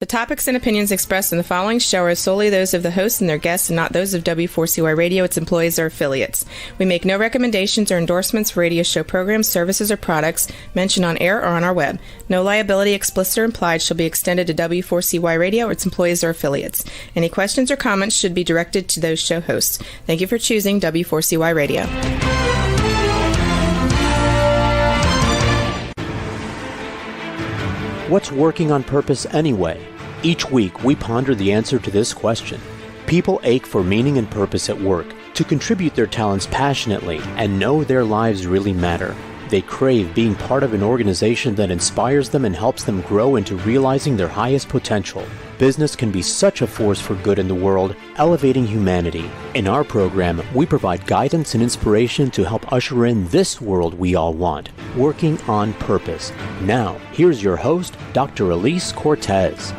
The topics and opinions expressed in the following show are solely those of the host and their guests and not those of W4CY Radio, its employees, or affiliates. We make no recommendations or endorsements for radio show programs, services, or products mentioned on air or on our web. No liability, explicit or implied, shall be extended to W4CY Radio or its employees or affiliates. Any questions or comments should be directed to those show hosts. Thank you for choosing W4CY Radio. What's working on purpose anyway? Each week, we ponder the answer to this question. People ache for meaning and purpose at work, to contribute their talents passionately and know their lives really matter. They crave being part of an organization that inspires them and helps them grow into realizing their highest potential. Business can be such a force for good in the world, elevating humanity. In our program, we provide guidance and inspiration to help usher in this world we all want, working on purpose. Now, here's your host, Dr. Alise Cortez.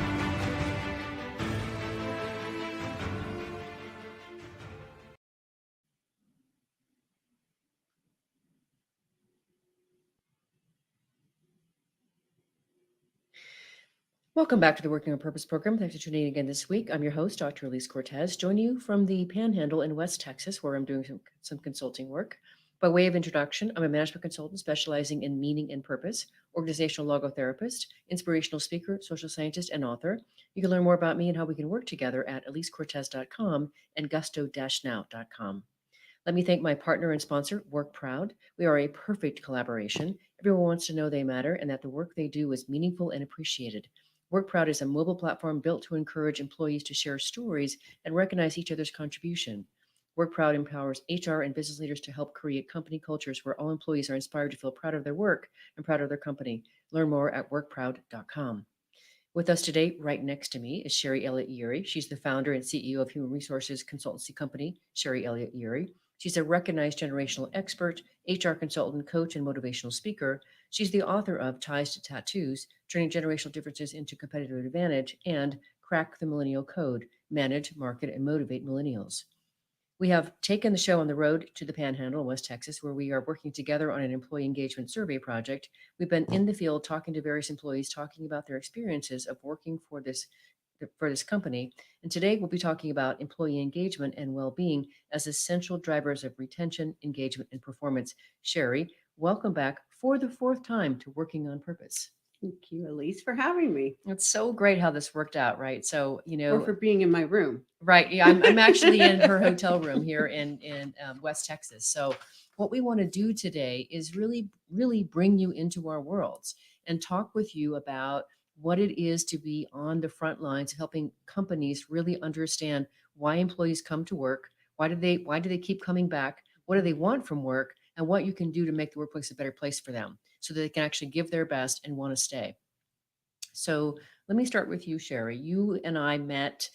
Welcome back to the Working on Purpose program. Thanks for tuning in again this week. I'm your host, Dr. Alise Cortez, joining you from the Panhandle in West Texas, where I'm doing some consulting work. By way of introduction, I'm a management consultant specializing in meaning and purpose, organizational logotherapist, inspirational speaker, social scientist, and author. You can learn more about me and how we can work together at alisecortez.com and gusto-now.com. Let me thank my partner and sponsor, Work Proud. We are a perfect collaboration. Everyone wants to know they matter and that the work they do is meaningful and appreciated. WorkProud is a mobile platform built to encourage employees to share stories and recognize each other's contribution. WorkProud empowers HR and business leaders to help create company cultures where all employees are inspired to feel proud of their work and proud of their company. Learn more at workproud.com. With us today, right next to me, is Sherri Elliott-Yeary. She's the founder and CEO of human resources consultancy company, Sherri Elliott-Yeary. She's a recognized generational expert, HR consultant, coach, and motivational speaker. She's the author of Ties to Tattoos, Turning Generational Differences into Competitive Advantage, and Crack the Millennial Code, Manage, Market, and Motivate Millennials. We have taken the show on the road to the Panhandle in West Texas, where we are working together on an employee engagement survey project. We've been in the field talking to various employees, talking about their experiences of working for this company. And today we'll be talking about employee engagement and well-being as essential drivers of retention, engagement, and performance. Sherri, welcome back for the fourth time to Working on Purpose. Thank you, Alise, for having me. It's so great how this worked out, right? So, Or for being in my room. Right. Yeah, I'm actually in her hotel room here in West Texas. So what we want to do today is really, really bring you into our worlds and talk with you about what it is to be on the front lines of helping companies really understand why employees come to work, why do they keep coming back, what do they want from work, and what you can do to make the workplace a better place for them so that they can actually give their best and want to stay. So let me start with you, Sherri. You and I met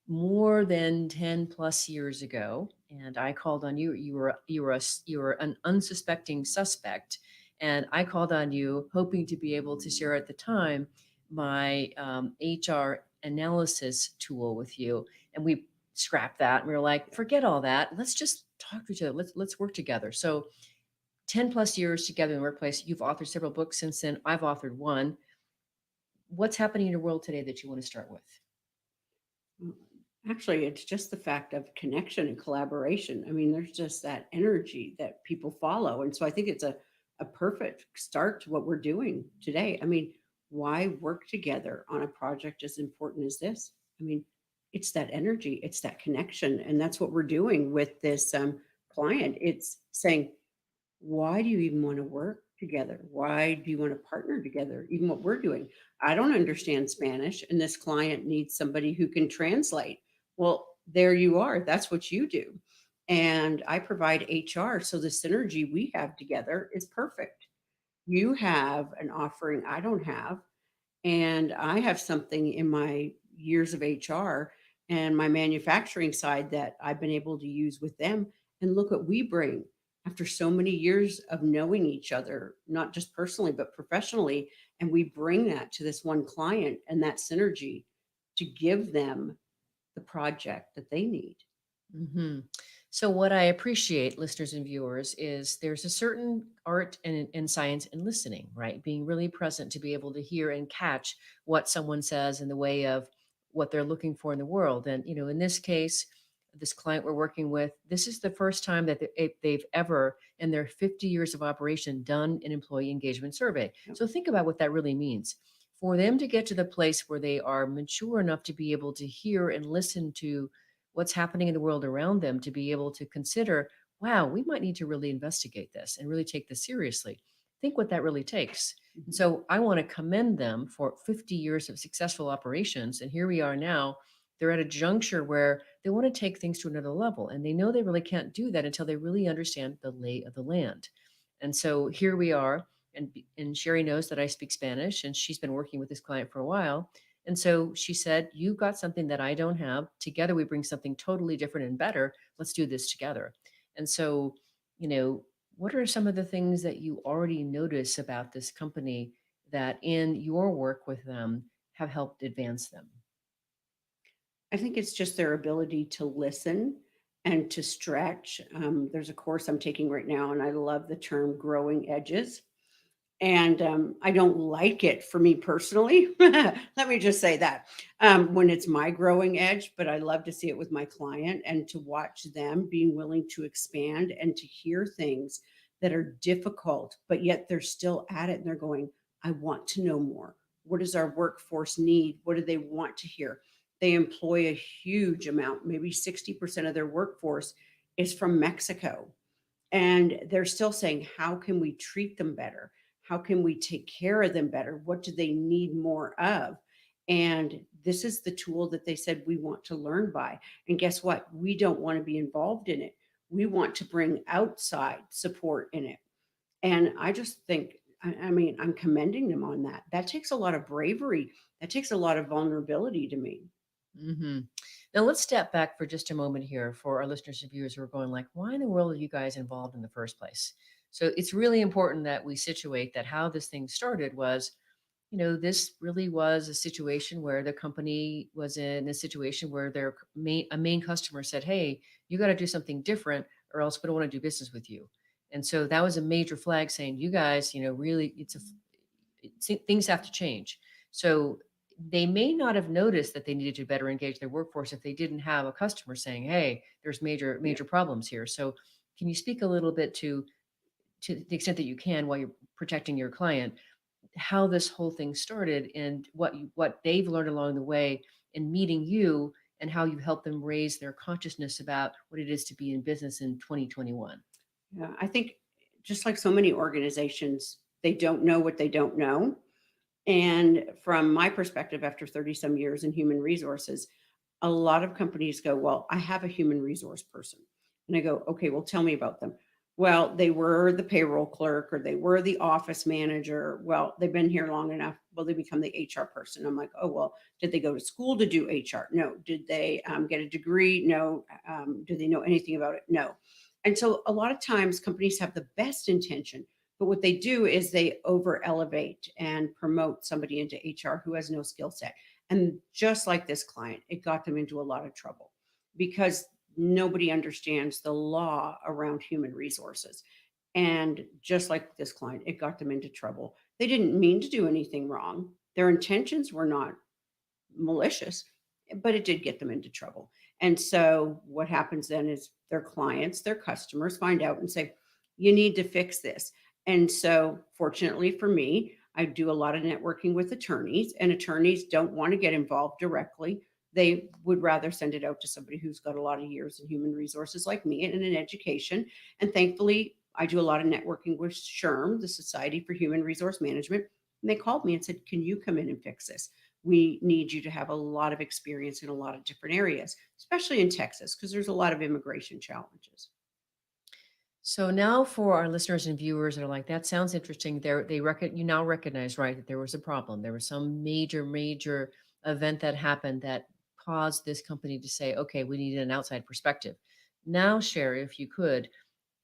more than 10 plus years ago, and I called on you. You were an unsuspecting suspect, and I called on you hoping to be able to share at the time my HR analysis tool with you. And we scrapped that and we were like, forget all that. Let's just talk to each other. Let's work together. So 10 plus years together in the workplace. You've authored several books since then. I've authored one. What's happening in your world today that you want to start with? Actually, it's just the fact of connection and collaboration. I mean, there's just that energy that people follow. And so I think it's a perfect start to what we're doing today. I mean, why work together on a project as important as this? I mean, it's that energy, it's that connection. And that's what we're doing with this client. It's saying, why do you even want to work together? Why do you want to partner together? Even what we're doing. I don't understand Spanish, and this client needs somebody who can translate. Well, there you are. That's what you do. And I provide HR. So the synergy we have together is perfect. You have an offering I don't have, and I have something in my years of HR and my manufacturing side that I've been able to use with them. And look what we bring after so many years of knowing each other, not just personally, but professionally. And we bring that to this one client and that synergy to give them the project that they need. Mm-hmm. So, what I appreciate, listeners and viewers, is there's a certain art and science in listening, right? Being really present to be able to hear and catch what someone says in the way of what they're looking for in the world. And, in this case, this client we're working with, this is the first time that they've ever, in their 50 years of operation, done an employee engagement survey. Yep. So, think about what that really means. For them to get to the place where they are mature enough to be able to hear and listen to what's happening in the world around them, to be able to consider, wow, we might need to really investigate this and really take this seriously. Think what that really takes. And Mhm. so I want to commend them for 50 years of successful operations. And here we are now. They're at a juncture where they want to take things to another level. And they know they really can't do that until they really understand the lay of the land. And so here we are. And Sherri knows that I speak Spanish, and she's been working with this client for a while. And so she said, "You've got something that I don't have. Together, we bring something totally different and better. Let's do this together." And so, you know, what are some of the things that you already notice about this company that in your work with them have helped advance them? I think it's just their ability to listen and to stretch. There's a course I'm taking right now, and I love the term growing edges. And I don't like it for me personally. Let me just say that when it's my growing edge, but I love to see it with my client and to watch them being willing to expand and to hear things that are difficult, but yet they're still at it and they're going, I want to know more. What does our workforce need? What do they want to hear? They employ a huge amount, maybe 60% of their workforce is from Mexico. And they're still saying, how can we treat them better? How can we take care of them better? What do they need more of? And this is the tool that they said we want to learn by. And guess what? We don't want to be involved in it. We want to bring outside support in it. And I just think, I mean, I'm commending them on that. That takes a lot of bravery. That takes a lot of vulnerability to me. Hmm. Now let's step back for just a moment here for our listeners and viewers who are going like, why in the world are you guys involved in the first place? So it's really important that we situate that how this thing started was, this really was a situation where the company was in a situation where a main customer said, "Hey, you got to do something different, or else we don't want to do business with you." And so that was a major flag saying, "You guys, really, things have to change." So they may not have noticed that they needed to better engage their workforce if they didn't have a customer saying, "Hey, there's Yeah. major problems here." So can you speak a little bit to the extent that you can while you're protecting your client, how this whole thing started and what they've learned along the way in meeting you and how you help them raise their consciousness about what it is to be in business in 2021. Yeah. I think just like so many organizations, they don't know what they don't know. And from my perspective, after 30 some years in human resources, a lot of companies go, well, I have a human resource person. And I go, okay, well, tell me about them. Well, they were the payroll clerk or they were the office manager. Well, they've been here long enough. Well, they become the HR person. I'm like, oh, well, did they go to school to do HR? No. Did they get a degree? No. Do they know anything about it? No. And so a lot of times companies have the best intention, but what they do is they over elevate and promote somebody into HR who has no skill set. And just like this client, it got them into a lot of trouble because nobody understands the law around human resources. And just like this client, it got them into trouble. They didn't mean to do anything wrong. Their intentions were not malicious, but it did get them into trouble. And so what happens then is their clients, their customers find out and say, you need to fix this. And so fortunately for me, I do a lot of networking with attorneys, and attorneys don't want to get involved directly. They would rather send it out to somebody who's got a lot of years in human resources like me and in education. And thankfully, I do a lot of networking with SHRM, the Society for Human Resource Management. And they called me and said, can you come in and fix this? We need you to have a lot of experience in a lot of different areas, especially in Texas, because there's a lot of immigration challenges. So now for our listeners and viewers that are like, that sounds interesting. You now recognize, right, that there was a problem. There was some major event that happened that caused this company to say, okay, we need an outside perspective. Now, Sherri, if you could,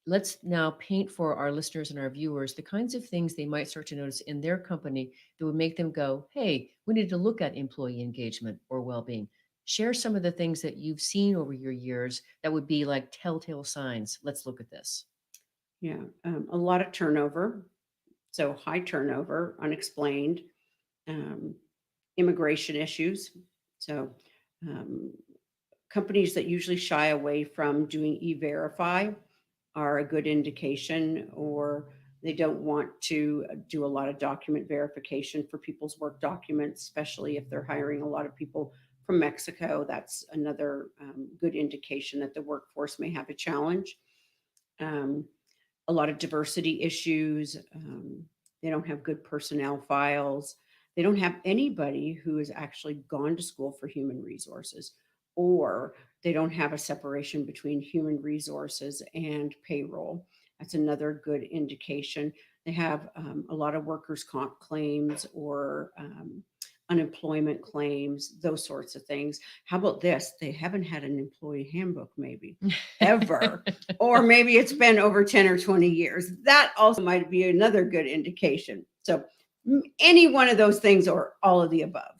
let's now paint for our listeners and our viewers the kinds of things they might start to notice in their company that would make them go, hey, we need to look at employee engagement or well-being. Share some of the things that you've seen over your years that would be like telltale signs. Let's look at this. Yeah, a lot of turnover. So high turnover, unexplained, um, immigration issues. So um, companies that usually shy away from doing e-verify are a good indication, or they don't want to do a lot of document verification for people's work documents, especially if they're hiring a lot of people from Mexico. That's another good indication that the workforce may have a challenge. Um, a lot of diversity issues. They don't have good personnel files. They don't have anybody who has actually gone to school for human resources, or they don't have a separation between human resources and payroll. That's another good indication. They have a lot of workers' comp claims, or unemployment claims, those sorts of things. How about this? They haven't had an employee handbook, maybe ever, or maybe it's been over 10 or 20 years. That also might be another good indication. So any one of those things, or all of the above.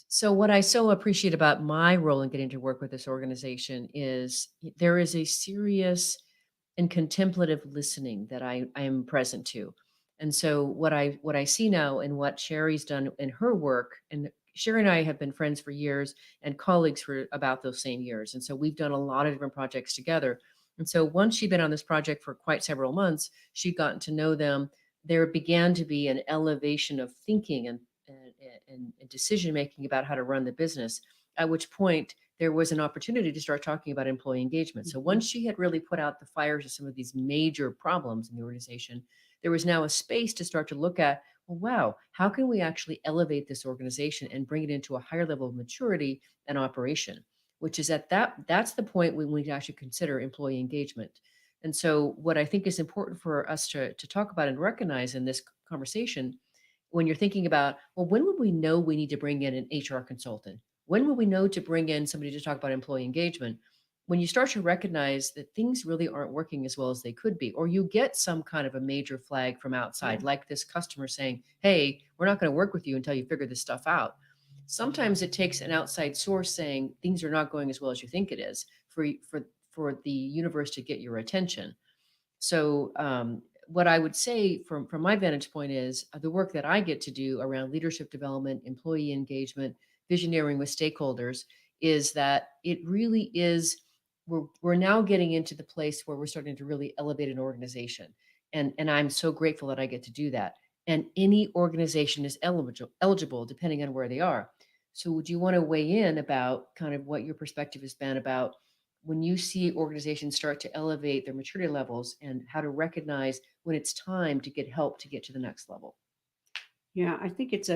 So what I so appreciate about my role in getting to work with this organization is there is a serious and contemplative listening that I am present to. And so what I see now, and what Sherri's done in her work, and Sherri and I have been friends for years and colleagues for about those same years. And so we've done a lot of different projects together. And so once she'd been on this project for quite several months, she'd gotten to know them. There began to be an elevation of thinking and decision making about how to run the business, at which point there was an opportunity to start talking about employee engagement. So once she had really put out the fires of some of these major problems in the organization, there was now a space to start to look at, well, wow, how can we actually elevate this organization and bring it into a higher level of maturity and operation, which is that's the point when we actually consider employee engagement. And so what I think is important for us to talk about and recognize in this conversation, when you're thinking about, well, when would we know we need to bring in an HR consultant? When will we know to bring in somebody to talk about employee engagement? When you start to recognize that things really aren't working as well as they could be, or you get some kind of a major flag from outside, like this customer saying, hey, we're not going to work with you until you figure this stuff out. Sometimes it takes an outside source saying things are not going as well as you think it is for the universe to get your attention. So what I would say from my vantage point is the work that I get to do around leadership development, employee engagement, visioneering with stakeholders, is that it really is, we're now getting into the place where we're starting to really elevate an organization. And I'm so grateful that I get to do that. And any organization is eligible depending on where they are. So would you want to weigh in about kind of what your perspective has been about when you see organizations start to elevate their maturity levels, and how to recognize when it's time to get help to get to the next level? Yeah, I think it's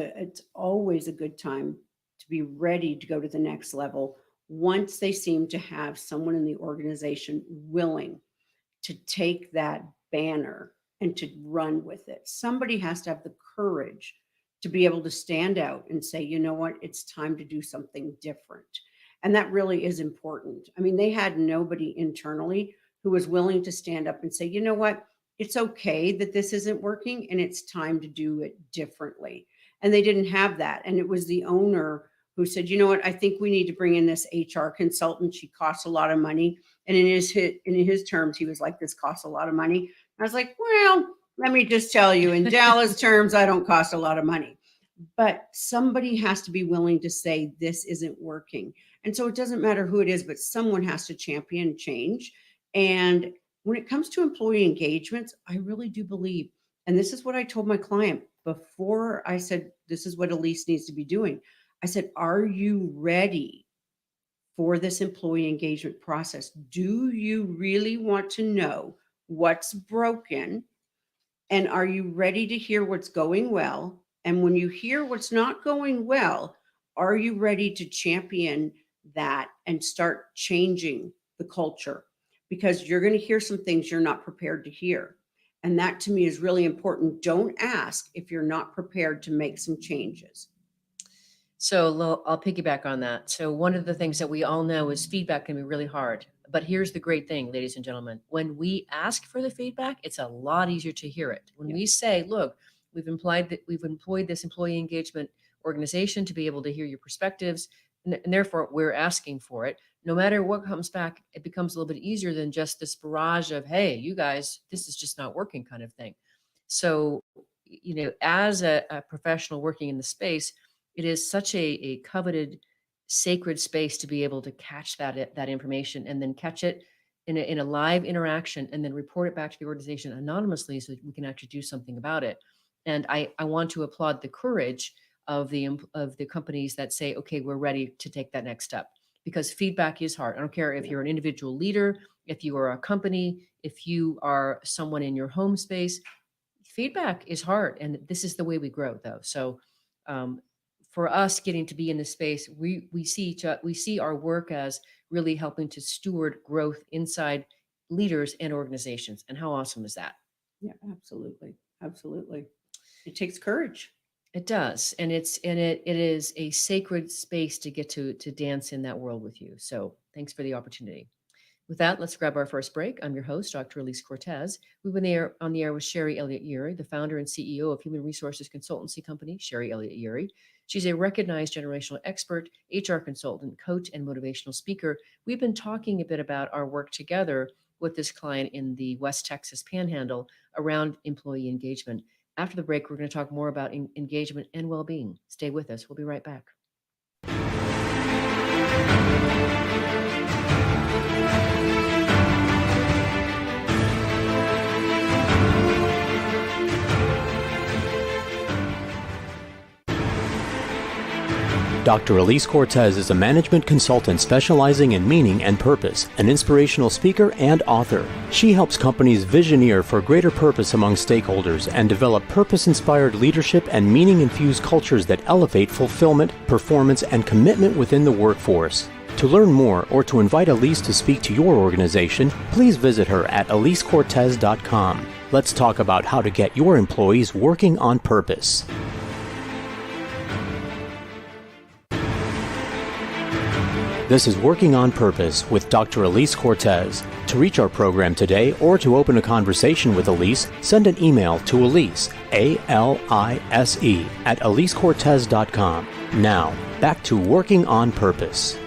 always a good time to be ready to go to the next level once they seem to have someone in the organization willing to take that banner and to run with it. Somebody has to have the courage to be able to stand out and say, you know what, it's time to do something different. And that really is important. I mean, they had nobody internally who was willing to stand up and say, you know what, it's okay that this isn't working and it's time to do it differently. And they didn't have that. And it was the owner who said, you know what, I think we need to bring in this HR consultant. She costs a lot of money. And in his terms, he was like, this costs a lot of money. I was like, well, let me just tell you, in Dallas terms, I don't cost a lot of money. But somebody has to be willing to say this isn't working. And so it doesn't matter who it is, but someone has to champion change. And when it comes to employee engagements, I really do believe, and this is what I told my client before I said, this is what Alise needs to be doing. I said, are you ready for this employee engagement process? Do you really want to know what's broken? And are you ready to hear what's going well? And when you hear what's not going well, are you ready to champion that and start changing the culture? Because you're going to hear some things you're not prepared to hear. And that to me is really important. Don't ask if you're not prepared to make some changes. So I'll piggyback on that. So one of the things that we all know is feedback can be really hard. But here's the great thing, ladies and gentlemen. When we ask for the feedback, it's a lot easier to hear it. When we say, look, we've employed this employee engagement organization to be able to hear your perspectives, and therefore we're asking for it. No matter what comes back, it becomes a little bit easier than just this barrage of, hey, you guys, this is just not working kind of thing. So, as a professional working in the space, it is such a coveted, sacred space to be able to catch that information and then catch it in a live interaction and then report it back to the organization anonymously so that we can actually do something about it. And I want to applaud the courage of the companies that say, okay, we're ready to take that next step, because feedback is hard. I don't care if you're an individual leader, if you are a company, if you are someone in your home space, feedback is hard. And this is the way we grow, though. So for us getting to be in this space, we see our work as really helping to steward growth inside leaders and organizations. And how awesome is that? Yeah, absolutely. Absolutely. It takes courage. It does. And it is a sacred space to get to dance in that world with you. So thanks for the opportunity. With that, let's grab our first break. I'm your host, Dr. Alise Cortez. We've been on the air with Sherri Elliott-Yeary, the founder and CEO of human resources consultancy company, Sherri Elliott-Yeary. She's a recognized generational expert, HR consultant, coach, and motivational speaker. We've been talking a bit about our work together with this client in the West Texas Panhandle around employee engagement. After the break, we're going to talk more about engagement and well-being. Stay with us. We'll be right back. Dr. Alise Cortez is a management consultant specializing in meaning and purpose, an inspirational speaker and author. She helps companies visioneer for greater purpose among stakeholders and develop purpose-inspired leadership and meaning-infused cultures that elevate fulfillment, performance, and commitment within the workforce. To learn more or to invite Alise to speak to your organization, please visit her at alisecortez.com. Let's talk about how to get your employees working on purpose. This is Working on Purpose with Dr. Alise Cortez. To reach our program today or to open a conversation with Alise, send an email to Alise, A-L-I-S-E, at alisecortez.com. Now, back to Working on Purpose.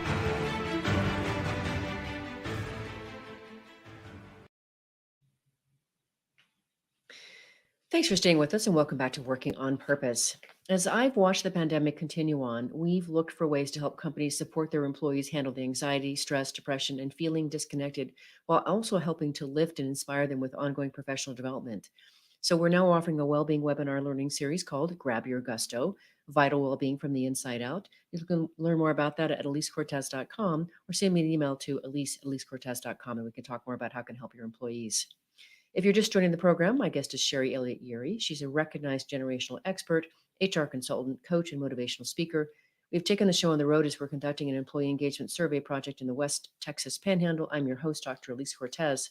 Thanks for staying with us and welcome back to Working on Purpose. As I've watched the pandemic continue on, we've looked for ways to help companies support their employees handle the anxiety, stress, depression, and feeling disconnected, while also helping to lift and inspire them with ongoing professional development. So we're now offering a well-being webinar learning series called Grab Your Gusto, Vital Wellbeing from the Inside Out. You can learn more about that at alisecortez.com or send me an email to alisecortez.com and we can talk more about how it can help your employees. If you're just joining the program, my guest is Sherri Elliott-Yeary. She's a recognized generational expert, HR consultant, coach, and motivational speaker. We've taken the show on the road as we're conducting an employee engagement survey project in the West Texas Panhandle. I'm your host, Dr. Alise Cortez.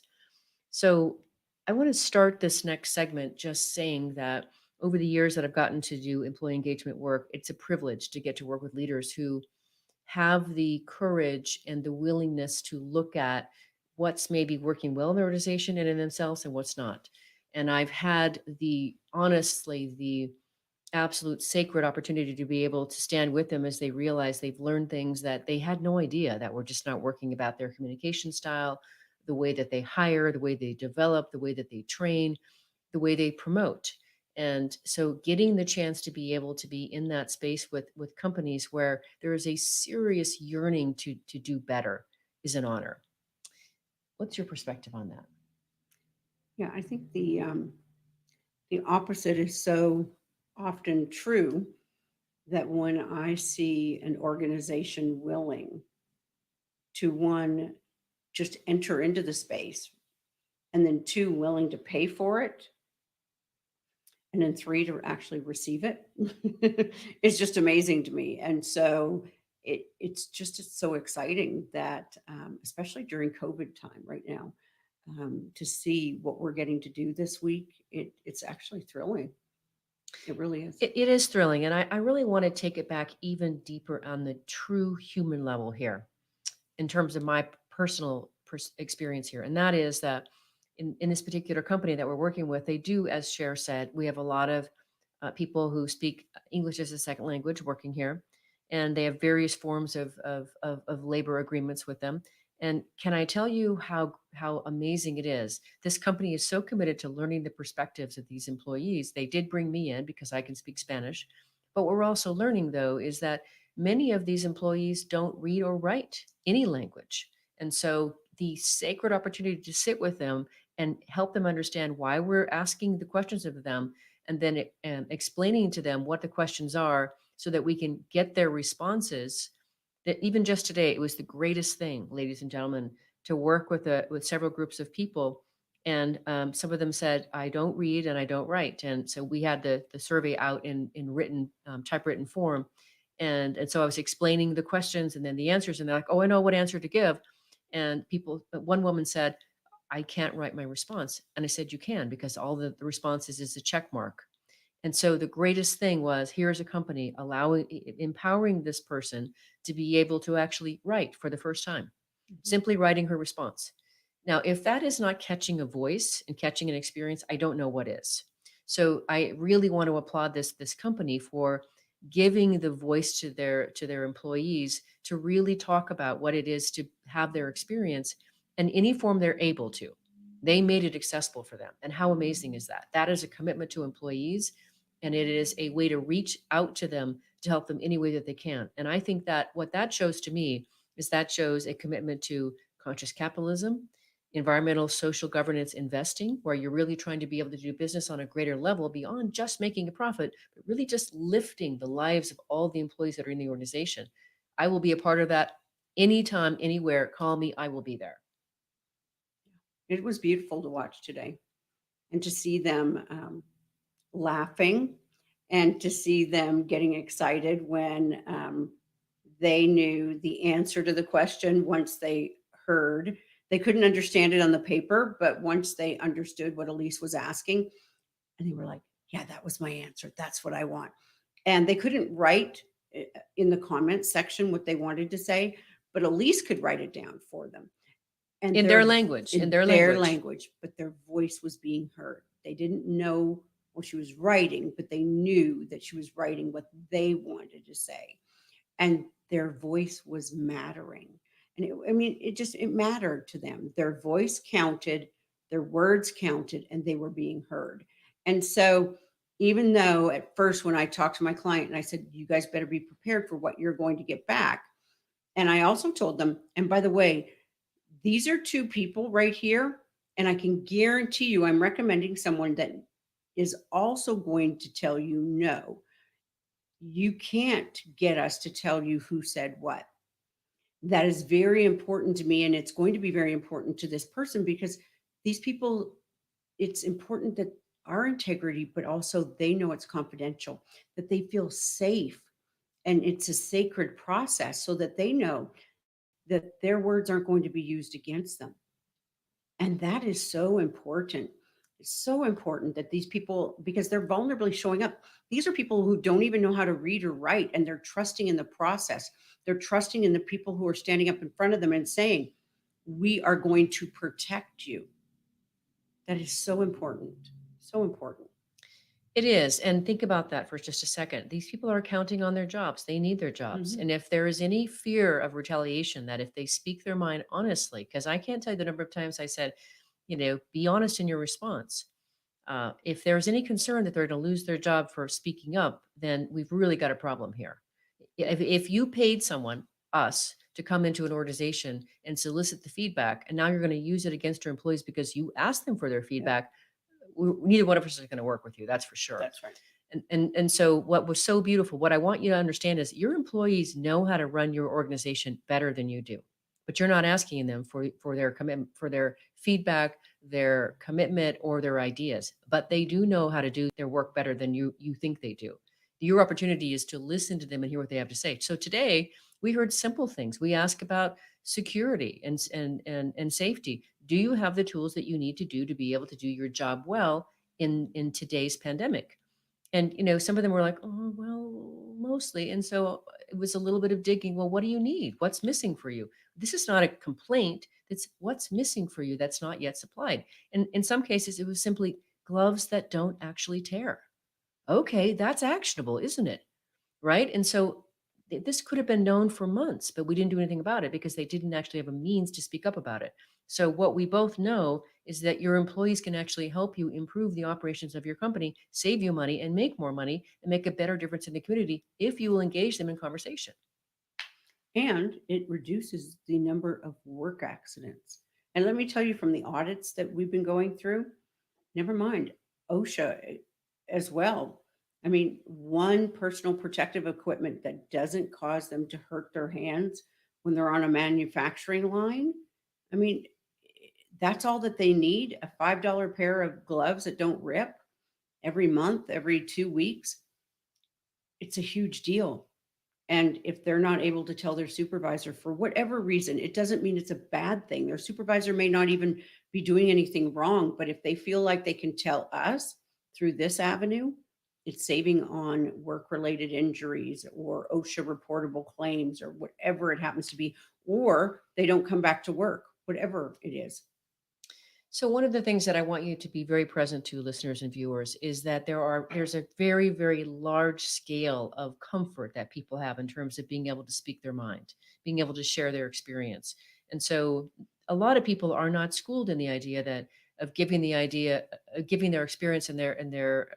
So I want to start this next segment just saying that over the years that I've gotten to do employee engagement work, it's a privilege to get to work with leaders who have the courage and the willingness to look at what's maybe working well in the organization and in themselves and what's not. And I've had the absolute sacred opportunity to be able to stand with them as they realize they've learned things that they had no idea that were just not working about their communication style, the way that they hire, the way they develop, the way that they train, the way they promote. And so getting the chance to be able to be in that space with companies where there is a serious yearning to do better is an honor. What's your perspective on that? Yeah, I think the opposite is so often true, that when I see an organization willing to, one, just enter into the space, and then two, willing to pay for it, and then three, to actually receive it, it's just amazing to me. And so it's so exciting that, especially during COVID time right now, to see what we're getting to do this week, it's actually thrilling. It really is. It is thrilling. And I really want to take it back even deeper on the true human level here in terms of my personal experience here. And that is that in this particular company that we're working with, they do, as Cher said, we have a lot of people who speak English as a second language working here. and they have various forms of labor agreements with them. And can I tell you how amazing it is? This company is so committed to learning the perspectives of these employees. They did bring me in because I can speak Spanish. But what we're also learning, though, is that many of these employees don't read or write any language. And so the sacred opportunity to sit with them and help them understand why we're asking the questions of them, and then explaining to them what the questions are so that we can get their responses. That even just today, it was the greatest thing, ladies and gentlemen, to work with several groups of people. And some of them said, I don't read and I don't write. And so we had the survey out in written, typewritten form. And so I was explaining the questions and then the answers, and they're like, oh, I know what answer to give. And one woman said, I can't write my response. And I said, you can, because all the responses is a check mark. And so the greatest thing was, here's a company empowering this person to be able to actually write for the first time, simply writing her response. Now, if that is not catching a voice and catching an experience, I don't know what is. So I really want to applaud this company for giving the voice to their employees to really talk about what it is to have their experience in any form they're able to. They made it accessible for them. And how amazing is that? That is a commitment to employees, and it is a way to reach out to them to help them any way that they can. And I think that what that shows to me is that shows a commitment to conscious capitalism, environmental, social governance investing, where you're really trying to be able to do business on a greater level beyond just making a profit, but really just lifting the lives of all the employees that are in the organization. I will be a part of that anytime, anywhere. Call me, I will be there. It was beautiful to watch today, and to see them laughing, and to see them getting excited when they knew the answer to the question. Once they heard, they couldn't understand it on the paper, but once they understood what Alise was asking, and they were like, yeah, that was my answer. That's what I want. And they couldn't write in the comments section what they wanted to say, but Alise could write it down for them. And In their language, in their language, but their voice was being heard. They didn't know what she was writing, but they knew that she was writing what they wanted to say. And their voice was mattering. And it mattered to them. Their voice counted, their words counted, and they were being heard. And so even though at first when I talked to my client and I said, you guys better be prepared for what you're going to get back. And I also told them, and by the way, these are two people right here, and I can guarantee you I'm recommending someone that is also going to tell you no. You can't get us to tell you who said what. That is very important to me, and it's going to be very important to this person, because these people, it's important that our integrity, but also they know it's confidential, that they feel safe, and it's a sacred process so that they know that their words aren't going to be used against them. And that is so important. It's so important that these people, because they're vulnerably showing up, these are people who don't even know how to read or write, and they're trusting in the process. They're trusting in the people who are standing up in front of them and saying, we are going to protect you. That is so important. So important. It is. And think about that for just a second. These people are counting on their jobs. They need their jobs. Mhm. And if there is any fear of retaliation, that if they speak their mind honestly, because I can't tell you the number of times I said, be honest in your response. If there's any concern that they're going to lose their job for speaking up, then we've really got a problem here. If you paid someone, us, to come into an organization and solicit the feedback, and now you're going to use it against your employees because you asked them for their feedback, neither one of us is going to work with you. That's for sure. That's right. And so what was so beautiful, what I want you to understand is your employees know how to run your organization better than you do, but you're not asking them for their commitment, for their feedback, their commitment, or their ideas, but they do know how to do their work better than you think they do. Your opportunity is to listen to them and hear what they have to say. So today we heard simple things. We ask about security and safety. Do you have the tools that you need to do to be able to do your job well in today's pandemic? And some of them were like, oh well, mostly. And so it was a little bit of digging. Well, what do you need? What's missing for you? This is not a complaint. It's what's missing for you that's not yet supplied. And in some cases it was simply gloves that don't actually tear. Okay, that's actionable, isn't it? Right. And so This could have been known for months, but we didn't do anything about it because they didn't actually have a means to speak up about it. So what we both know is that your employees can actually help you improve the operations of your company, save you money and make more money and make a better difference in the community if you will engage them in conversation. And it reduces the number of work accidents. And let me tell you, from the audits that we've been going through, never mind OSHA as well. I mean, one personal protective equipment that doesn't cause them to hurt their hands when they're on a manufacturing line. I mean, that's all that they need, a $5 pair of gloves that don't rip every month, every 2 weeks. It's a huge deal. And if they're not able to tell their supervisor for whatever reason, it doesn't mean it's a bad thing. Their supervisor may not even be doing anything wrong, but if they feel like they can tell us through this avenue, it's saving on work related injuries or OSHA reportable claims or whatever it happens to be, or they don't come back to work, whatever it is. So one of the things that I want you to be very present to, listeners and viewers, is that there's a very, very large scale of comfort that people have in terms of being able to speak their mind, being able to share their experience. And so a lot of people are not schooled in the idea that of giving the idea giving their experience and their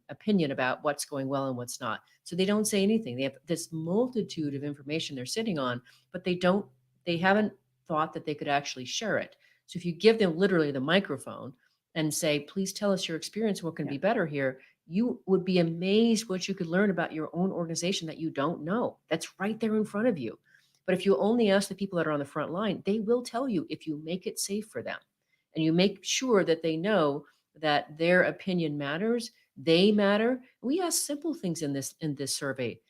opinion about what's going well and what's not. So they don't say anything. They have this multitude of information they're sitting on, but they haven't thought that they could actually share it. So if you give them literally the microphone and say, please tell us your experience, what can Yeah. be better here, you would be amazed what you could learn about your own organization that you don't know. That's right there in front of you. But if you only ask the people that are on the front line, they will tell you if you make it safe for them. And you make sure that they know that their opinion matters, they matter. We ask simple things in this survey.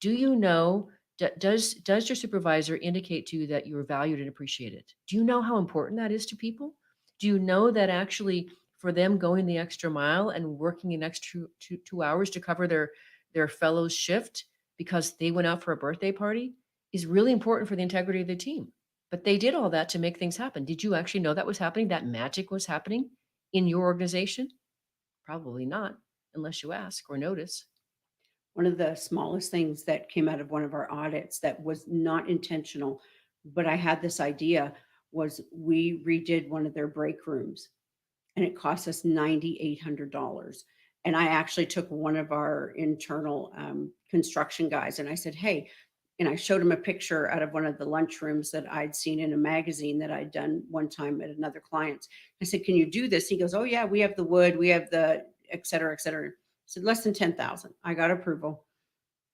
Do you know, does your supervisor indicate to you that you're valued and appreciated? Do you know how important that is to people? Do you know that actually for them going the extra mile and working an extra 2 hours to cover their fellow's shift because they went out for a birthday party is really important for the integrity of the team? But they did all that to make things happen. Did you actually know that was happening? That magic was happening in your organization? Probably not, unless you ask or notice. One of the smallest things that came out of one of our audits that was not intentional, but I had this idea, was we redid one of their break rooms and it cost us $9,800. And I actually took one of our internal construction guys and I said, hey, and I showed him a picture out of one of the lunchrooms that I'd seen in a magazine that I'd done one time at another client's. I said, can you do this? He goes, oh yeah, we have the wood, we have the et cetera, et cetera. I said, less than 10,000. I got approval.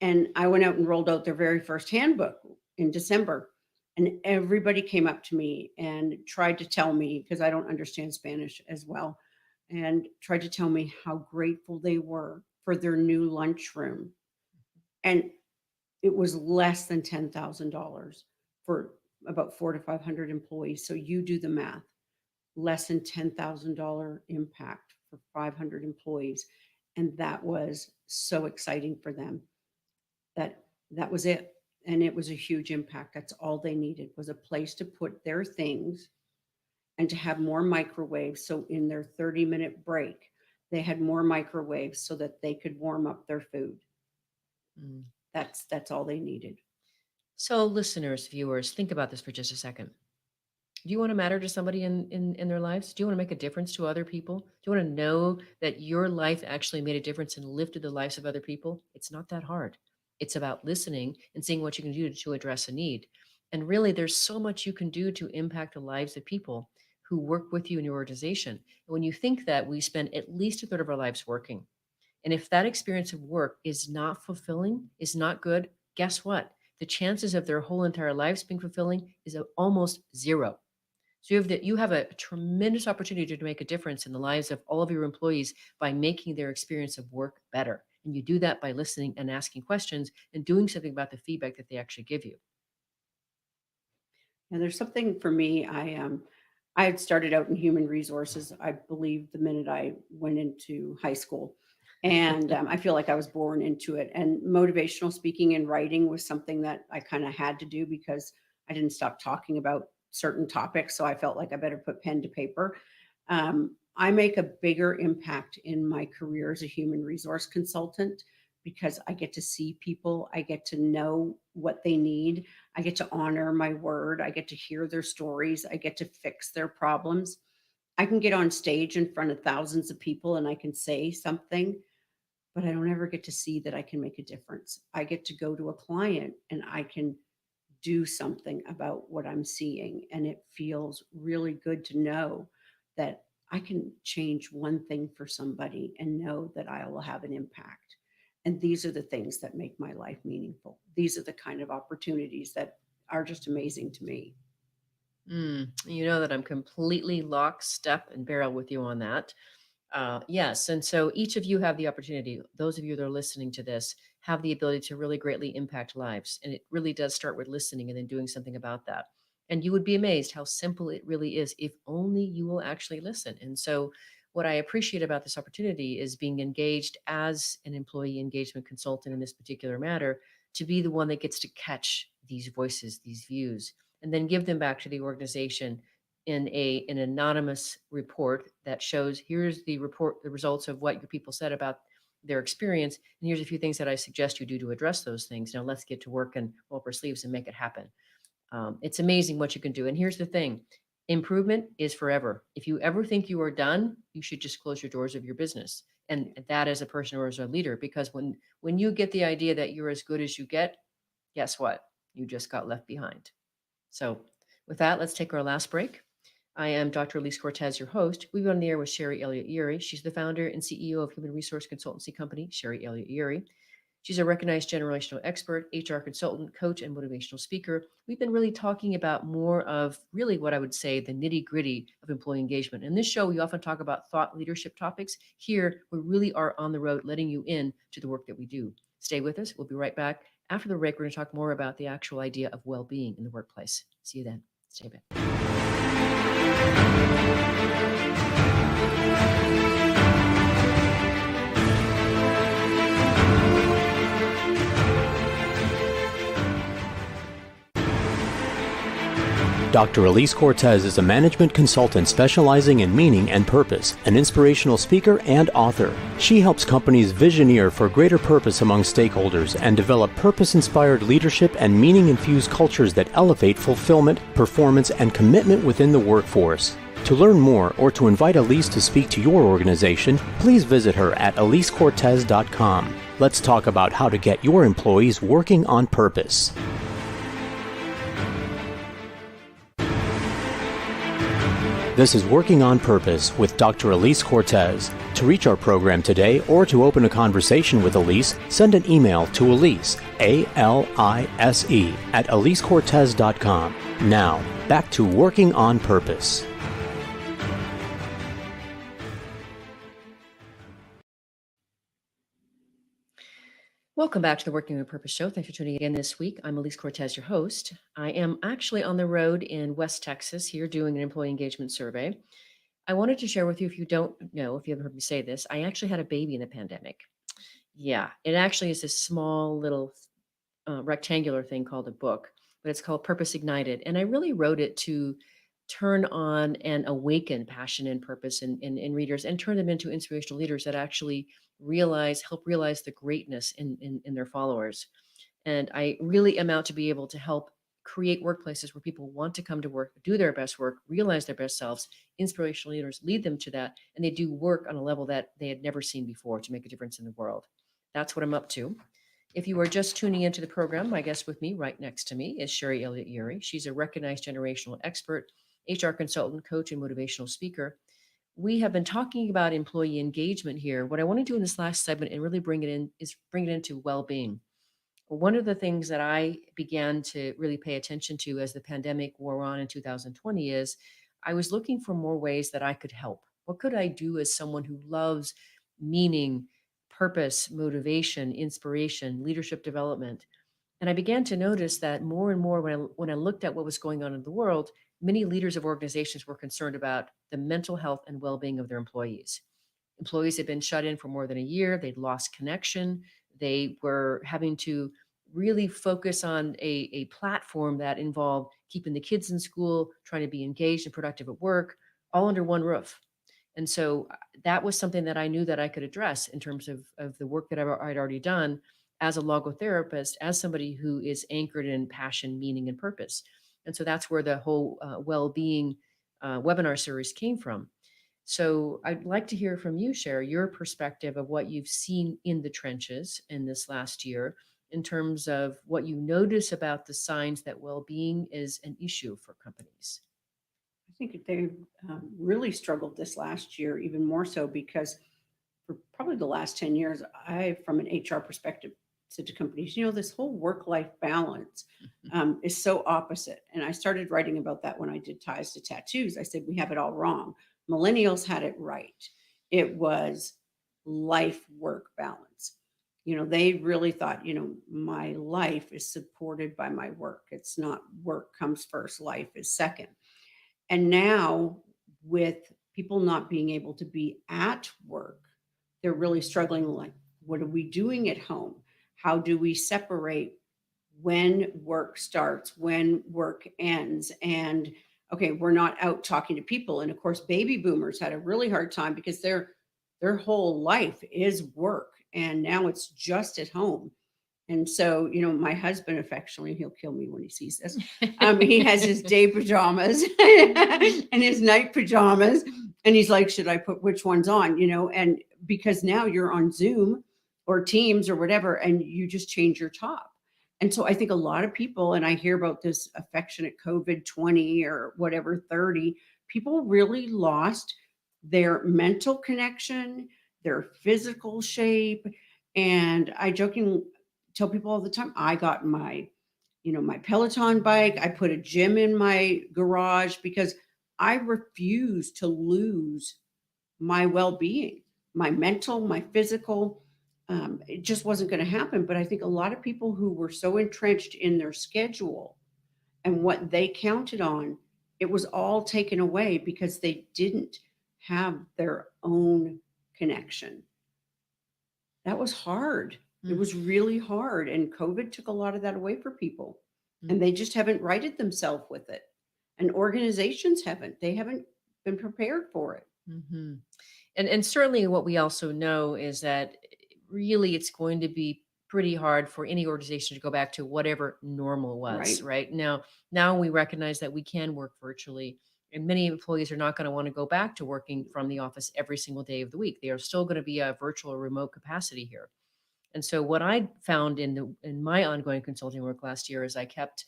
And I went out and rolled out their very first handbook in December. And everybody came up to me and tried to tell me, because I don't understand Spanish as well, and tried to tell me how grateful they were for their new lunchroom. And it was less than $10,000 for about 400 to 500 employees. So you do the math, less than $10,000 impact for 500 employees. And that was so exciting for them. That was it. And it was a huge impact. That's all they needed, was a place to put their things and to have more microwaves. So in their 30-minute break, they had more microwaves so that they could warm up their food. Mm. That's all they needed. So, listeners, viewers, think about this for just a second. Do you want to matter to somebody in their lives? Do you want to make a difference to other people? Do you want to know that your life actually made a difference and lifted the lives of other people? It's not that hard. It's about listening and seeing what you can do to address a need. And really, there's so much you can do to impact the lives of people who work with you in your organization. And when you think that we spend at least a third of our lives working, and if that experience of work is not fulfilling, is not good, guess what? The chances of their whole entire lives being fulfilling is almost zero. So you have a tremendous opportunity to make a difference in the lives of all of your employees by making their experience of work better. And you do that by listening and asking questions and doing something about the feedback that they actually give you. And there's something for me. I had started out in human resources, I believe, the minute I went into high school. And I feel like I was born into it. And motivational speaking and writing was something that I kind of had to do because I didn't stop talking about certain topics. So I felt like I better put pen to paper. I make a bigger impact in my career as a human resource consultant because I get to see people, I get to know what they need, I get to honor my word, I get to hear their stories, I get to fix their problems. I can get on stage in front of thousands of people and I can say something, but I don't ever get to see that I can make a difference. I get to go to a client and I can do something about what I'm seeing. And it feels really good to know that I can change one thing for somebody and know that I will have an impact. And these are the things that make my life meaningful. These are the kind of opportunities that are just amazing to me. You know that I'm completely lockstep and barrel with you on that. Yes. And so each of you have the opportunity, those of you that are listening to this, have the ability to really greatly impact lives. And it really does start with listening and then doing something about that. And you would be amazed how simple it really is if only you will actually listen. And so, what I appreciate about this opportunity is being engaged as an employee engagement consultant in this particular matter to be the one that gets to catch these voices, these views, and then give them back to the organization in an anonymous report that shows here's the report, the results of what your people said about their experience, and here's a few things that I suggest you do to address those things. Now let's get to work and roll up our sleeves and make it happen. It's amazing what you can do. And here's the thing: improvement is forever. If you ever think you are done, you should just close your doors of your business. And that as a person or as a leader, because when you get the idea that you're as good as you get, guess what? You just got left behind. So with that, let's take our last break. I am Dr. Alise Cortez, your host. We've been on the air with Sherri Elliott-Yeary. She's the founder and CEO of human resource consultancy company, Sherri Elliott-Yeary. She's a recognized generational expert, HR consultant, coach, and motivational speaker. We've been really talking about more of really what I would say the nitty gritty of employee engagement. In this show, we often talk about thought leadership topics. Here, we really are on the road, letting you in to the work that we do. Stay with us. We'll be right back. After the break, we're going to talk more about the actual idea of well-being in the workplace. See you then. Stay back. Dr. Alise Cortez is a management consultant specializing in meaning and purpose, an inspirational speaker and author. She helps companies visioneer for greater purpose among stakeholders and develop purpose-inspired leadership and meaning-infused cultures that elevate fulfillment, performance, and commitment within the workforce. To learn more or to invite Alise to speak to your organization, please visit her at alisecortez.com. Let's talk about how to get your employees working on purpose. This is Working on Purpose with Dr. Alise Cortez. To reach our program today or to open a conversation with Alise, send an email to Alise, A-L-I-S-E, at alisecortez.com. Now, back to Working on Purpose. Welcome back to the Working on Purpose show. Thanks for tuning in this week. I'm Alise Cortez, your host. I am actually on the road in West Texas here doing an employee engagement survey. I wanted to share with you, if you don't know, if you haven't heard me say this, I actually had a baby in the pandemic. Yeah, it actually is this small little rectangular thing called a book, but it's called Purpose Ignited. And I really wrote it to turn on and awaken passion and purpose in readers and turn them into inspirational leaders that actually help realize the greatness in their followers. And I really am out to be able to help create workplaces where people want to come to work, do their best work, realize their best selves. Inspirational leaders lead them to that, and they do work on a level that they had never seen before to make a difference in the world. That's what I'm up to. If you are just tuning into the program, my guest with me right next to me is Sherri Elliott-Yeary. She's a recognized generational expert, HR consultant, coach, and motivational speaker. We have been talking about employee engagement here. What I want to do in this last segment and really bring it into well-being. One of the things that I began to really pay attention to as the pandemic wore on in 2020 is I was looking for more ways that I could help. What could I do as someone who loves meaning, purpose, motivation, inspiration, leadership development? And I began to notice that more and more when I looked at what was going on in the world, many leaders of organizations were concerned about the mental health and well-being of their employees. Employees had been shut in for more than a year. They'd lost connection. They were having to really focus on a platform that involved keeping the kids in school, trying to be engaged and productive at work, all under one roof. And so that was something that I knew that I could address in terms of the work that I'd already done as a logotherapist, as somebody who is anchored in passion, meaning, and purpose. And so that's where the whole well-being webinar series came from. So I'd like to hear from you, Sherri, your perspective of what you've seen in the trenches in this last year in terms of what you notice about the signs that well-being is an issue for companies. I think they really struggled this last year, even more so because for probably the last 10 years, I, from an HR perspective, said to companies, this whole work-life balance is so opposite. And I started writing about that when I did Ties to Tattoos. I said, we have it all wrong. Millennials had it right. It was life-work balance. They really thought, my life is supported by my work. It's not work comes first, life is second. And now with people not being able to be at work, they're really struggling. Like, what are we doing at home? How do we separate when work starts, when work ends? And okay, we're not out talking to people. And of course, baby boomers had a really hard time because their whole life is work. And now it's just at home. And so, my husband affectionately, he'll kill me when he sees this. He has his day pajamas and his night pajamas. And he's like, should I put which ones on? And because now you're on Zoom or Teams or whatever, and you just change your top. And so I think a lot of people, and I hear about this affectionate COVID 20 or whatever, 30, people really lost their mental connection, their physical shape. And I jokingly tell people all the time, I got my Peloton bike. I put a gym in my garage because I refuse to lose my well-being, my mental, my physical. It just wasn't going to happen. But I think a lot of people who were so entrenched in their schedule and what they counted on, it was all taken away because they didn't have their own connection. That was hard. It was really hard. And COVID took a lot of that away for people. And they just haven't righted themselves with it. And organizations haven't. They haven't been prepared for it. Mm-hmm. And certainly what we also know is that really it's going to be pretty hard for any organization to go back to whatever normal was, right? Now we recognize that we can work virtually. And many employees are not going to want to go back to working from the office every single day of the week. They are still going to be a virtual or remote capacity here. And so what I found in my ongoing consulting work last year as I kept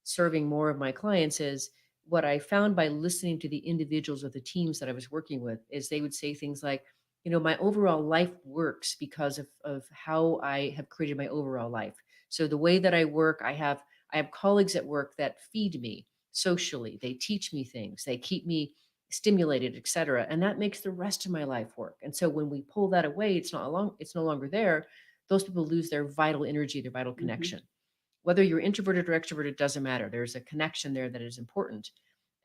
serving more of my clients is what I found by listening to the individuals of the teams that I was working with is they would say things like, my overall life works because of how I have created my overall life. So the way that I work, I have colleagues at work that feed me socially. They teach me things. They keep me stimulated, et cetera. And that makes the rest of my life work. And so when we pull that away, it's no longer there. Those people lose their vital energy, their vital connection. Whether you're introverted or extroverted doesn't matter. There's a connection there that is important.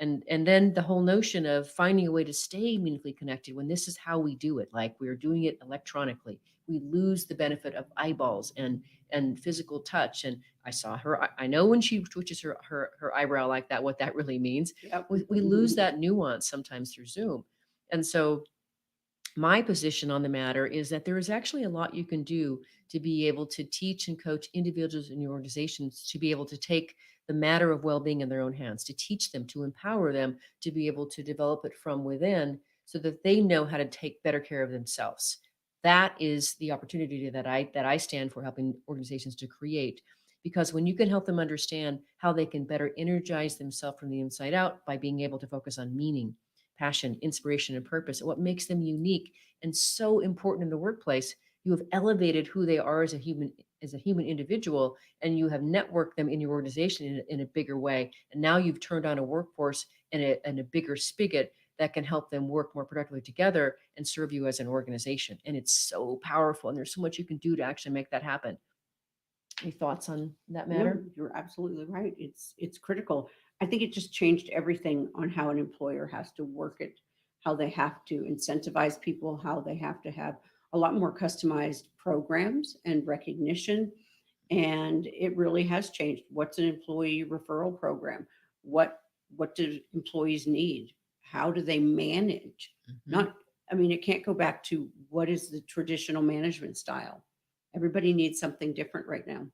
And then the whole notion of finding a way to stay meaningfully connected when this is how we do it, like we're doing it electronically, we lose the benefit of eyeballs and physical touch. And I saw her, I know when she twitches her eyebrow like that, what that really means. Yep. We lose that nuance sometimes through Zoom. And so my position on the matter is that there is actually a lot you can do to be able to teach and coach individuals in your organizations to be able to take the matter of well-being in their own hands, to teach them, to empower them, to be able to develop it from within so that they know how to take better care of themselves. That is the opportunity that I stand for helping organizations to create. Because when you can help them understand how they can better energize themselves from the inside out by being able to focus on meaning, passion, inspiration, and purpose, and what makes them unique and so important in the workplace, you have elevated who they are as a human individual, and you have networked them in your organization in a bigger way. And now you've turned on a workforce and a bigger spigot that can help them work more productively together and serve you as an organization. And it's so powerful. And there's so much you can do to actually make that happen. Any thoughts on that matter? No, you're absolutely right. It's critical. I think it just changed everything on how an employer has to work it, how they have to incentivize people, how they have to have a lot more customized programs and recognition. And it really has changed. What's an employee referral program? What do employees need? How do they manage? Not I mean, it can't go back to what is the traditional management style. Everybody needs something different right now.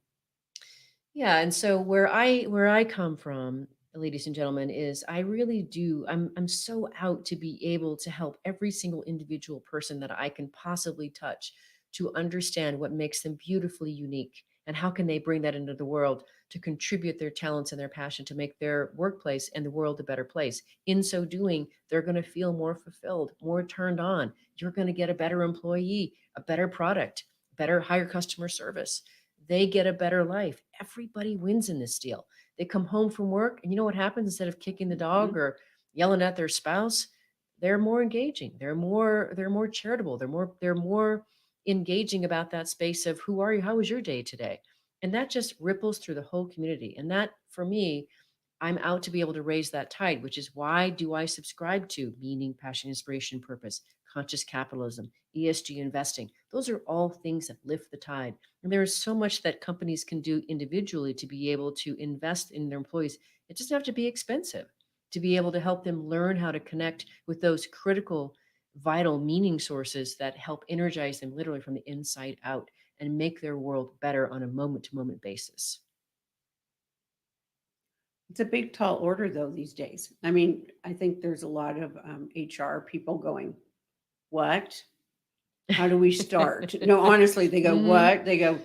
Yeah, and so where I come from, ladies and gentlemen, is I really do. I'm so out to be able to help every single individual person that I can possibly touch to understand what makes them beautifully unique and how can they bring that into the world to contribute their talents and their passion to make their workplace and the world a better place. In so doing, they're going to feel more fulfilled, more turned on. You're going to get a better employee, a better product, better higher customer service. They get a better life. Everybody wins in this deal. They come home from work, and you know what happens? Instead of kicking the dog Mhm. or yelling at their spouse, they're more engaging. They're more charitable. They're more engaging about that space of who are you? How was your day today? And that just ripples through the whole community. And that for me, I'm out to be able to raise that tide, which is why do I subscribe to meaning, passion, inspiration, purpose, conscious capitalism, ESG investing. Those are all things that lift the tide. And there is so much that companies can do individually to be able to invest in their employees. It doesn't have to be expensive to be able to help them learn how to connect with those critical, vital meaning sources that help energize them literally from the inside out and make their world better on a moment to moment basis. It's a big, tall order, though, these days. I mean, I think there's a lot of HR people going, what? How do we start? No, honestly, they go, Mhm. what? They go,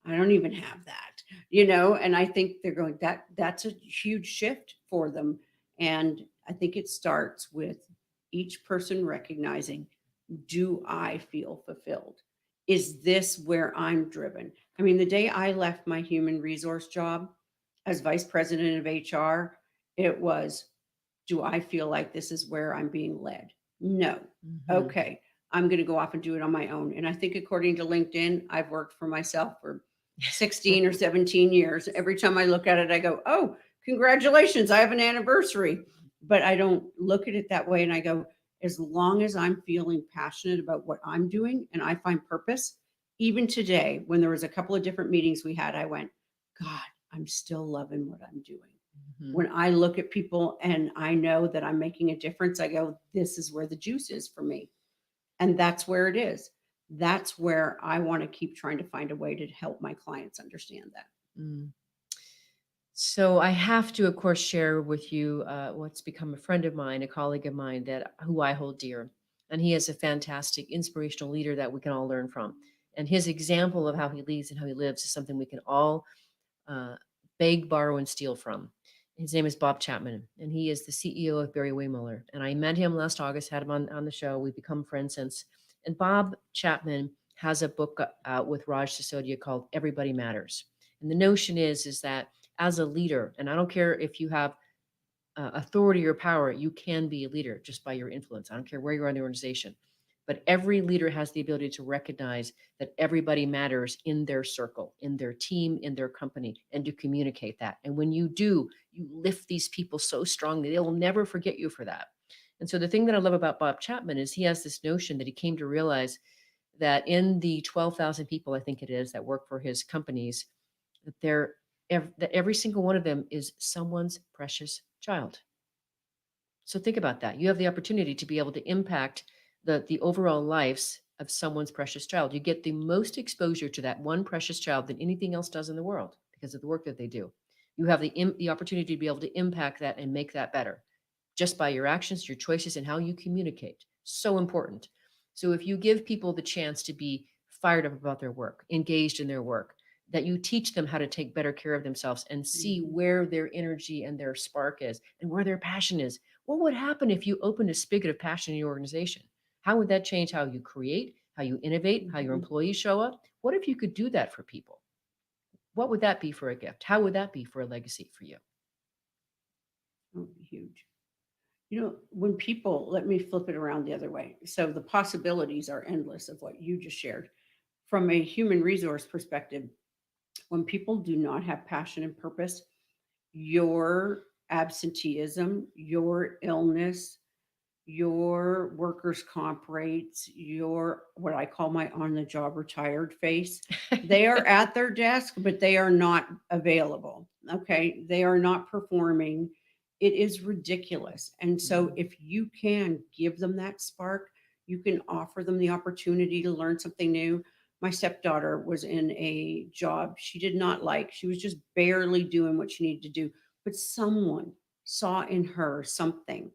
I don't even have that, you know? And I think they're going, that's a huge shift for them. And I think it starts with each person recognizing, do I feel fulfilled? Is this where I'm driven? I mean, the day I left my human resource job as vice president of HR, it was, do I feel like this is where I'm being led? No. Mhm. Okay. I'm going to go off and do it on my own. And I think, according to LinkedIn, I've worked for myself for 16 or 17 years. Every time I look at it, I go, oh, congratulations, I have an anniversary. But I don't look at it that way. And I go, as long as I'm feeling passionate about what I'm doing and I find purpose, even today, when there was a couple of different meetings we had, I went, God, I'm still loving what I'm doing. Mhm. When I look at people and I know that I'm making a difference, I go, this is where the juice is for me. And that's where it is. That's where I want to keep trying to find a way to help my clients understand that. Mm. So I have to, of course, share with you what's become a friend of mine, a colleague of mine that who I hold dear, and he is a fantastic, inspirational leader that we can all learn from. And his example of how he leads and how he lives is something we can all uh, beg, borrow, and steal from. His name is Bob Chapman, and he is the CEO of Barry Waymuller. And I met him last August, had him on the show. We've become friends since. And Bob Chapman has a book out with Raj Sisodia called Everybody Matters. And the notion is that as a leader, and I don't care if you have authority or power, you can be a leader just by your influence. I don't care where you are in the organization. But every leader has the ability to recognize that everybody matters in their circle, in their team, in their company, and to communicate that. And when you do, you lift these people so strongly, they will never forget you for that. And so the thing that I love about Bob Chapman is he has this notion that he came to realize that in the 12,000 people, I think it is, that work for his companies, that that every single one of them is someone's precious child. So think about that. You have the opportunity to be able to impact the overall lives of someone's precious child. You get the most exposure to that one precious child than anything else does in the world because of the work that they do. You have the opportunity to be able to impact that and make that better just by your actions, your choices, and how you communicate. So important. So if you give people the chance to be fired up about their work, engaged in their work, that you teach them how to take better care of themselves and see Mhm. where their energy and their spark is and where their passion is. What would happen if you opened a spigot of passion in your organization? How would that change how you create, how you innovate, how your Mhm. employees show up? What if you could do that for people? What would that be for a gift? How would that be for a legacy for you? Oh, huge. You know, when people, let me flip it around the other way. So the possibilities are endless of what you just shared. From a human resource perspective, when people do not have passion and purpose, your absenteeism, your illness, your workers' comp rates, your what I call my on the job retired face, they are at their desk, but they are not available. Okay. They are not performing. It is ridiculous. And so Mhm. if you can give them that spark, You can offer them the opportunity to learn something new. My stepdaughter was in a job she did not like. She was just barely doing what she needed to do, but someone saw in her something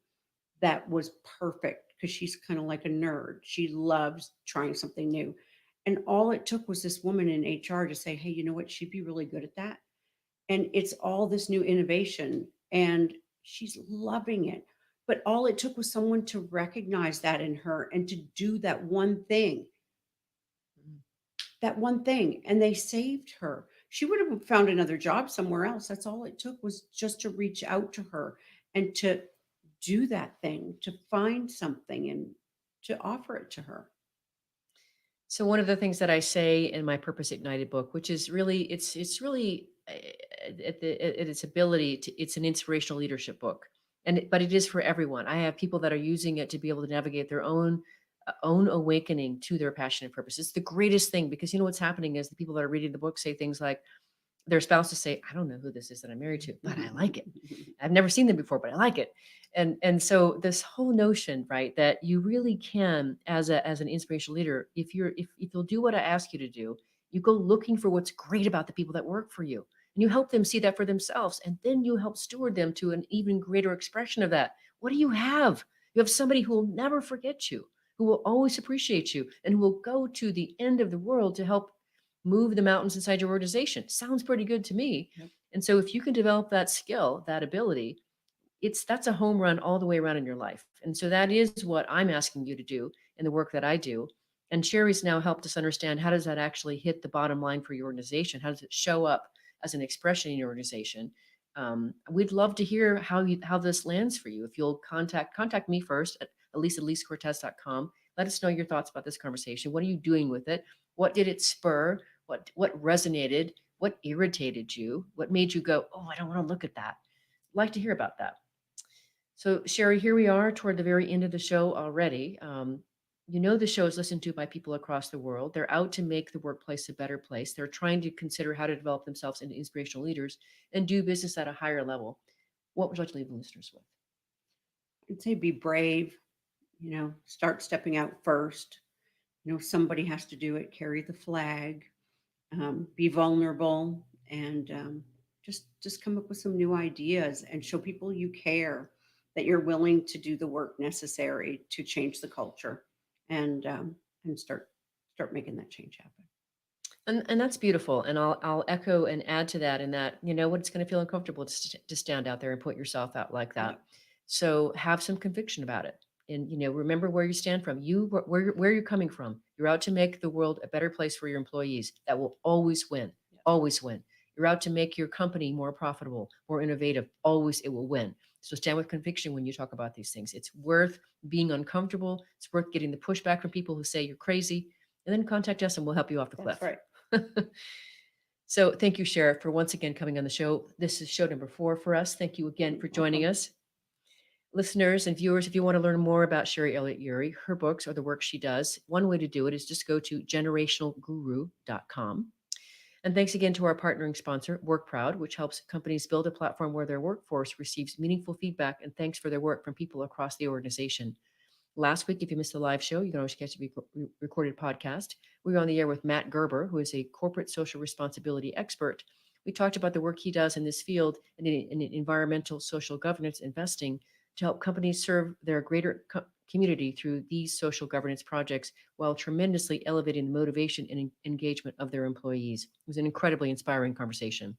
that was perfect because she's kind of like a nerd. She loves trying something new. And all it took was this woman in HR to say, hey, you know what? She'd be really good at that. And it's all this new innovation, and she's loving it. But all it took was someone to recognize that in her and to do that one thing. And they saved her. She would have found another job somewhere else. That's all it took, was just to reach out to her and to do that thing, to find something and to offer it to her. So one of the things that I say in my Purpose Ignited book, which is really, it's really at its ability to, it's an inspirational leadership book, but it is for everyone. I have people that are using it to be able to navigate their own awakening to their passion and purpose. It's the greatest thing, because you know what's happening is the people that are reading the book say things like, their spouses say, I don't know who this is that I'm married to, but I like it. I've never seen them before, but I like it. And so this whole notion, right, that you really can, as an inspirational leader, if you'll do what I ask you to do, you go looking for what's great about the people that work for you, and you help them see that for themselves, and then you help steward them to an even greater expression of that. What do you have? You have somebody who will never forget you, who will always appreciate you, and who will go to the end of the world to help move the mountains inside your organization. Sounds pretty good to me. Yep. And so if you can develop that skill, that ability, that's a home run all the way around in your life. And so that is what I'm asking you to do in the work that I do. And Sherri's now helped us understand, how does that actually hit the bottom line for your organization? How does it show up as an expression in your organization? We'd love to hear how this lands for you. If you'll contact me first at Alise@AliseCortez.com. Let us know your thoughts about this conversation. What are you doing with it? What did it spur? What resonated? What irritated you? What made you go, oh, I don't want to look at that? I'd like to hear about that. So Sherri, here we are toward the very end of the show already. The show is listened to by people across the world. They're out to make the workplace a better place. They're trying to consider how to develop themselves into inspirational leaders and do business at a higher level. What would you like to leave the listeners with? I'd say be brave, start stepping out first. Somebody has to do it, carry the flag, be vulnerable, and just come up with some new ideas and show people you care, that you're willing to do the work necessary to change the culture and start making that change happen. And that's beautiful. And I'll echo and add to that, in that, it's going to feel uncomfortable to stand out there and put yourself out like that. Yeah. So have some conviction about it. And, remember where you stand from, where you're coming from. You're out to make the world a better place for your employees. That will always win, always win. You're out to make your company more profitable, more innovative. Always it will win. So stand with conviction when you talk about these things. It's worth being uncomfortable. It's worth getting the pushback from people who say you're crazy, and then contact us and we'll help you off the cliff. That's right. So thank you, Sherri, for once again coming on the show. This is show number 4 for us. Thank you again for joining us. Listeners and viewers, if you want to learn more about Sherri Elliott-Yeary, her books, or the work she does, one way to do it is just go to generationalguru.com. And thanks again to our partnering sponsor, WorkProud, which helps companies build a platform where their workforce receives meaningful feedback and thanks for their work from people across the organization. Last week, if you missed the live show, you can always catch a recorded podcast. We were on the air with Matt Gerber, who is a corporate social responsibility expert. We talked about the work he does in this field and in environmental social governance investing to help companies serve their greater community through these social governance projects, while tremendously elevating the motivation and engagement of their employees. It was an incredibly inspiring conversation.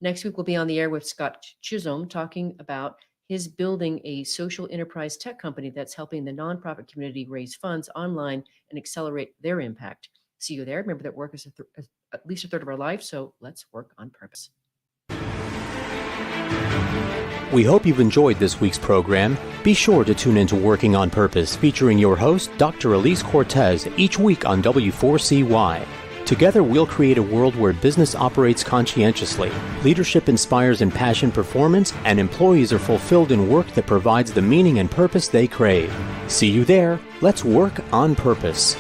Next week, we'll be on the air with Scott Chisholm, talking about his building a social enterprise tech company that's helping the nonprofit community raise funds online and accelerate their impact. See you there. Remember that work is at least a third of our life, so let's work on purpose. We hope you've enjoyed this week's program. Be sure to tune into Working on Purpose, featuring your host, Dr. Alise Cortez, each week on W4CY. Together, we'll create a world where business operates conscientiously, leadership inspires impassioned performance, and employees are fulfilled in work that provides the meaning and purpose they crave. See you there. Let's work on purpose.